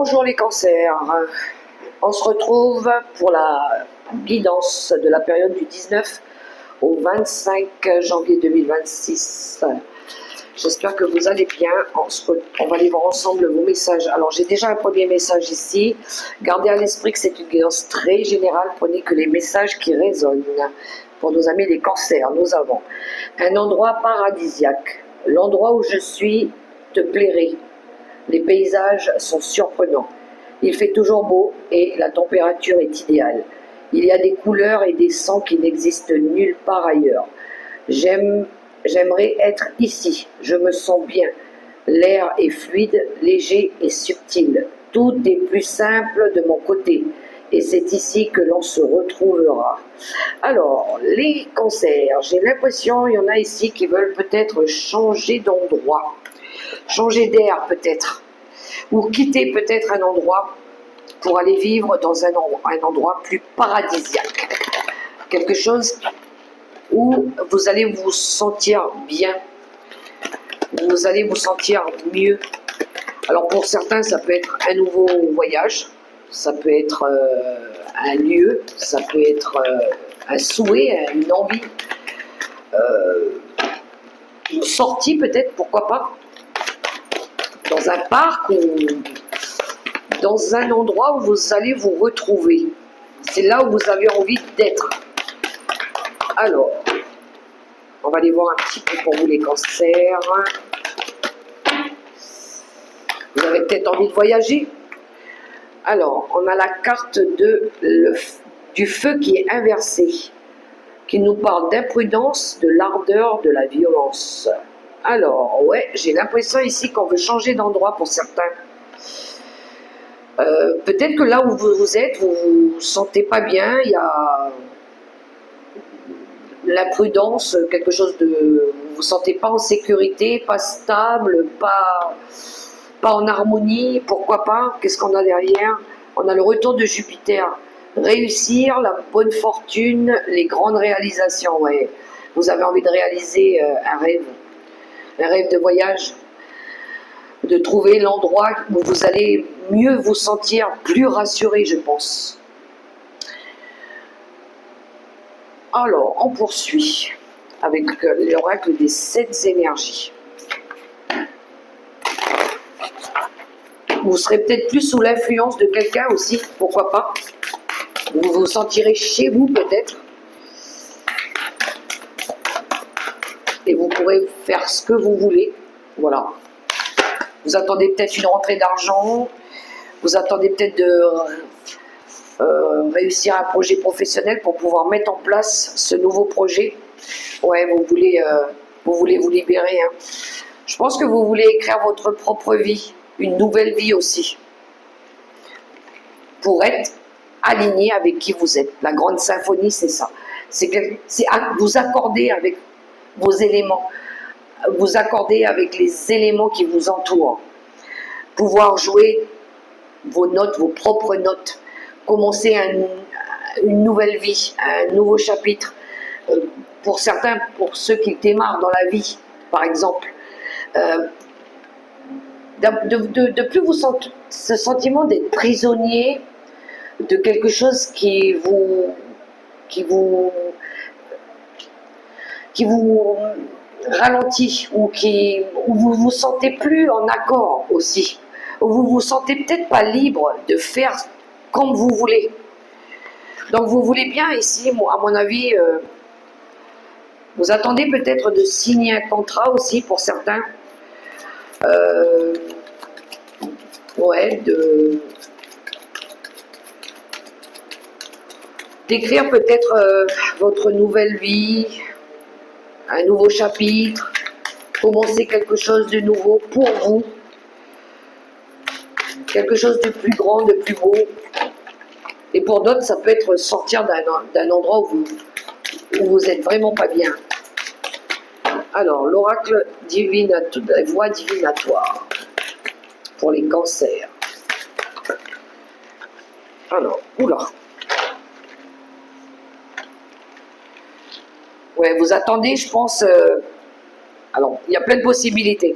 Bonjour les cancers, on se retrouve pour la guidance de la période du 19 au 25 janvier 2026. J'espère que vous allez bien. On va aller voir ensemble vos messages. Alors j'ai déjà un premier message ici. Gardez à l'esprit que c'est une guidance très générale. Prenez que les messages qui résonnent. Pour nos amis les cancers, nous avons un endroit paradisiaque. L'endroit où je suis te plairait. Les paysages sont surprenants. Il fait toujours beau et la température est idéale. Il y a des couleurs et des sons qui n'existent nulle part ailleurs. J'aimerais être ici. Je me sens bien. L'air est fluide, léger et subtil. Tout est plus simple de mon côté. Et c'est ici que l'on se retrouvera. Alors, les cancers, j'ai l'impression qu'il y en a ici qui veulent peut-être changer d'endroit. Changer d'air peut-être, ou quitter peut-être un endroit pour aller vivre dans un endroit plus paradisiaque. Quelque chose où vous allez vous sentir bien, vous allez vous sentir mieux. Alors pour certains, ça peut être un nouveau voyage, ça peut être un lieu, ça peut être un souhait, une envie, une sortie peut-être, pourquoi pas, dans un parc ou dans un endroit où vous allez vous retrouver. C'est là où vous avez envie d'être. Alors, on va aller voir un petit peu pour vous les cancers. Vous avez peut-être envie de voyager. Alors, on a la carte du feu qui est inversée, qui nous parle d'imprudence, de l'ardeur, de la violence. Alors, ouais, j'ai l'impression ici qu'on veut changer d'endroit pour certains. Peut-être que là où vous êtes, vous vous sentez pas bien, il y a l'imprudence, quelque chose de... Vous vous sentez pas en sécurité, pas stable, pas en harmonie, pourquoi pas? Qu'est-ce qu'on a derrière? On a le retour de Jupiter. Réussir, la bonne fortune, les grandes réalisations, ouais. Vous avez envie de réaliser un rêve de voyage, de trouver l'endroit où vous allez mieux vous sentir, plus rassuré, je pense. Alors, on poursuit avec l'oracle des 7 énergies. Vous serez peut-être plus sous l'influence de quelqu'un aussi, pourquoi pas. Vous vous sentirez chez vous peut-être. Et vous pourrez faire ce que vous voulez. Voilà. Vous attendez peut-être une rentrée d'argent. Vous attendez peut-être de réussir un projet professionnel pour pouvoir mettre en place ce nouveau projet. Ouais, vous voulez vous libérer. Hein. Je pense que vous voulez écrire votre propre vie, une nouvelle vie aussi, pour être aligné avec qui vous êtes. La grande symphonie, c'est ça. C'est vous accorder avec vos éléments, vous accorder avec les éléments qui vous entourent, pouvoir jouer vos notes, vos propres notes, commencer une nouvelle vie, un nouveau chapitre. Pour certains, pour ceux qui démarrent dans la vie, par exemple, de plus vous sentir ce sentiment d'être prisonnier de quelque chose qui vous ralentit, ou vous vous sentez plus en accord aussi, où vous vous sentez peut-être pas libre de faire comme vous voulez. Donc vous voulez bien ici, à mon avis, vous attendez peut-être de signer un contrat aussi pour certains. Ouais, d'écrire peut-être votre nouvelle vie, un nouveau chapitre, commencer quelque chose de nouveau pour vous, quelque chose de plus grand, de plus beau. Et pour d'autres, ça peut être sortir d'un endroit où vous êtes vraiment pas bien. Alors, l'oracle la voie divinatoire pour les cancers. Alors, oula. Ouais, vous attendez, je pense... alors, il y a plein de possibilités.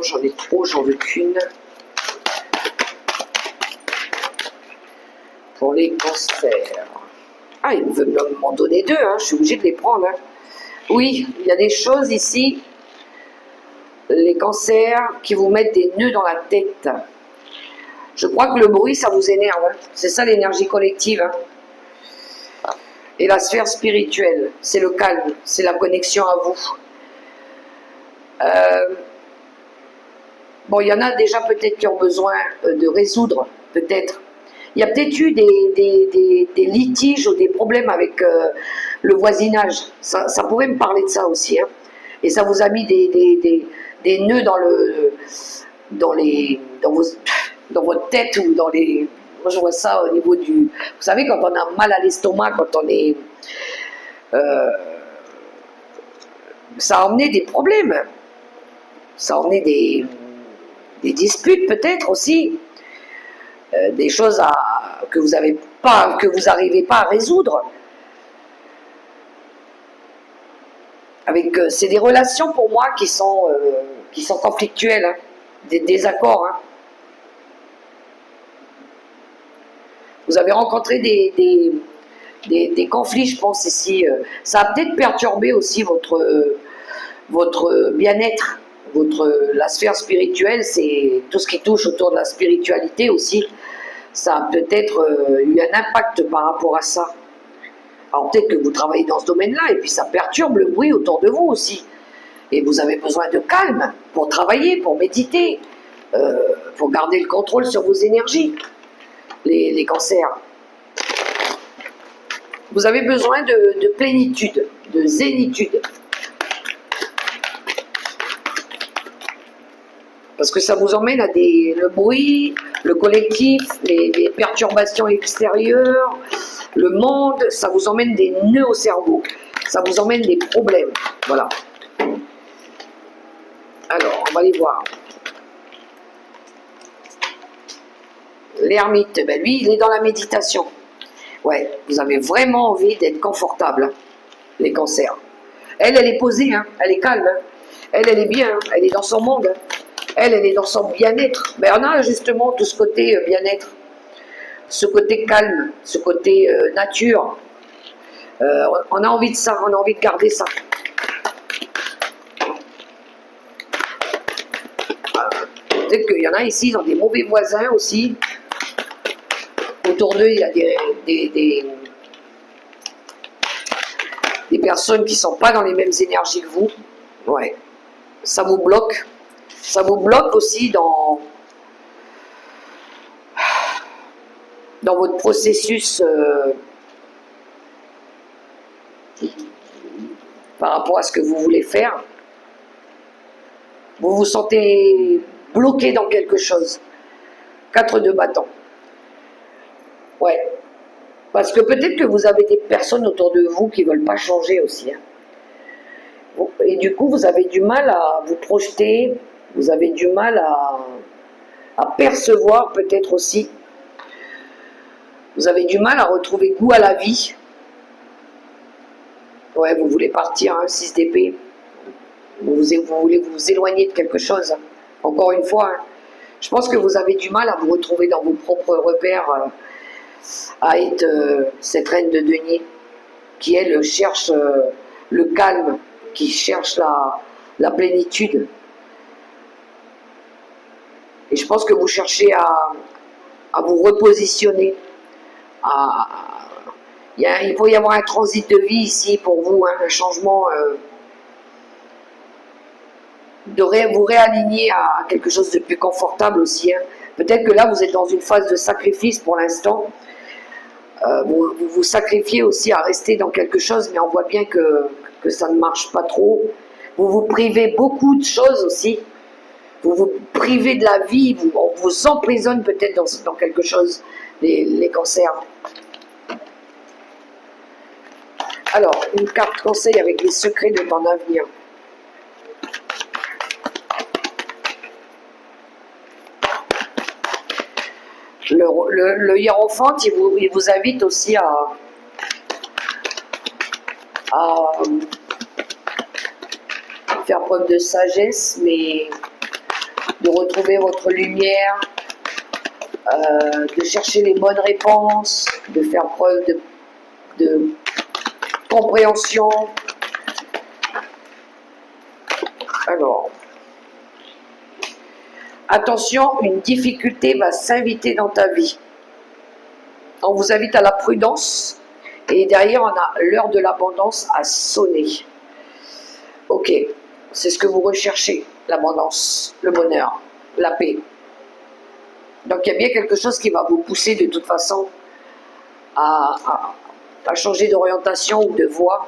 non, j'en ai trop, j'en veux qu'une. Pour les cancers. Ah, il veut m'en donner deux, hein. Je suis obligée de les prendre. Hein. Oui, il y a des choses ici, les cancers, qui vous mettent des nœuds dans la tête. Je crois que le bruit, ça vous énerve. Hein. C'est ça l'énergie collective. Hein. Et la sphère spirituelle, c'est le calme, c'est la connexion à vous. Bon, il y en a déjà peut-être qui ont besoin de résoudre, peut-être. Il y a peut-être eu des litiges ou des problèmes avec le voisinage. Ça pourrait me parler de ça aussi. Hein. Et ça vous a mis des nœuds dans votre tête ou dans les... Moi, je vois ça au niveau du... Vous savez, quand on a mal à l'estomac, quand on est... ça a emmené des problèmes. Ça a emmené des disputes peut-être aussi. Des choses que vous n'arrivez pas à résoudre. C'est des relations pour moi qui sont conflictuelles, hein, des désaccords. Hein. Vous avez rencontré des conflits, je pense, ici. Ça a peut-être perturbé aussi votre bien-être. La sphère spirituelle, c'est tout ce qui touche autour de la spiritualité aussi. Ça a peut-être eu un impact par rapport à ça. Alors peut-être que vous travaillez dans ce domaine-là et puis ça perturbe le bruit autour de vous aussi. Et vous avez besoin de calme pour travailler, pour méditer, pour garder le contrôle sur vos énergies, les cancers. Vous avez besoin de plénitude, de zénitude. Parce que ça vous emmène à le bruit, le collectif, les perturbations extérieures, le monde, ça vous emmène des nœuds au cerveau. Ça vous emmène des problèmes. Voilà. Alors, on va les voir. L'ermite, ben lui, il est dans la méditation. Ouais, vous avez vraiment envie d'être confortable, hein, les cancers. Elle est posée, hein, elle est calme. Hein. Elle est bien, hein, elle est dans son monde. Hein. Elle est dans son bien-être. Mais on a justement tout ce côté bien-être, ce côté calme, ce côté nature. On a envie de ça, on a envie de garder ça. Peut-être qu'il y en a ici, ils ont des mauvais voisins aussi. Autour d'eux, il y a des personnes qui ne sont pas dans les mêmes énergies que vous. Ouais. Ça vous bloque. Ça vous bloque aussi dans votre processus par rapport à ce que vous voulez faire. Vous vous sentez bloqué dans quelque chose. 4 de bâton. Ouais. Parce que peut-être que vous avez des personnes autour de vous qui ne veulent pas changer aussi. Hein. Et du coup, vous avez du mal à vous projeter, vous avez du mal à percevoir peut-être aussi. Vous avez du mal à retrouver goût à la vie. Ouais, vous voulez partir, hein, 6 d'épée. Vous voulez vous éloigner de quelque chose. Hein. Encore une fois, hein, je pense que vous avez du mal à vous retrouver dans vos propres repères, à être cette reine de denier, qui elle cherche le calme, qui cherche la plénitude. Et je pense que vous cherchez à vous repositionner. Il faut y avoir un transit de vie ici pour vous, hein, un changement, de vous réaligner à quelque chose de plus confortable aussi. Hein. Peut-être que là, vous êtes dans une phase de sacrifice pour l'instant. Vous vous sacrifiez aussi à rester dans quelque chose, mais on voit bien que ça ne marche pas trop. Vous vous privez beaucoup de choses aussi. Vous vous privez de la vie, on vous emprisonne peut-être dans quelque chose, les cancers. Alors, une carte conseil avec les secrets de ton avenir. Le hiérophante, il vous invite aussi à faire preuve de sagesse, mais de retrouver votre lumière, de chercher les bonnes réponses, de faire preuve de compréhension. Alors, attention, une difficulté va s'inviter dans ta vie. On vous invite à la prudence et derrière on a l'heure de l'abondance à sonner. Ok, c'est ce que vous recherchez, l'abondance, le bonheur, la paix. Donc il y a bien quelque chose qui va vous pousser de toute façon à changer d'orientation ou de voie.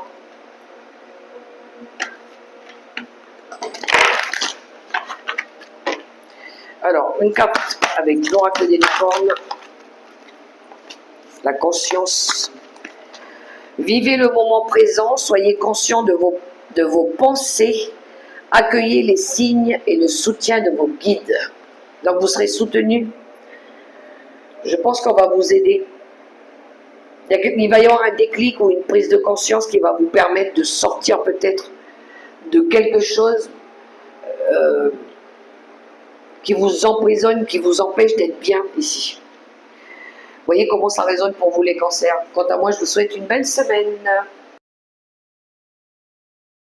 Alors, une carte avec l'oracle des licornes, la conscience. Vivez le moment présent, soyez conscient de vos pensées, accueillez les signes et le soutien de vos guides. Donc vous serez soutenu. Je pense qu'on va vous aider. Il va y avoir un déclic ou une prise de conscience qui va vous permettre de sortir peut-être de quelque chose qui vous emprisonne, qui vous empêche d'être bien ici. Vous voyez comment ça résonne pour vous les cancers. Quant à moi, je vous souhaite une belle semaine.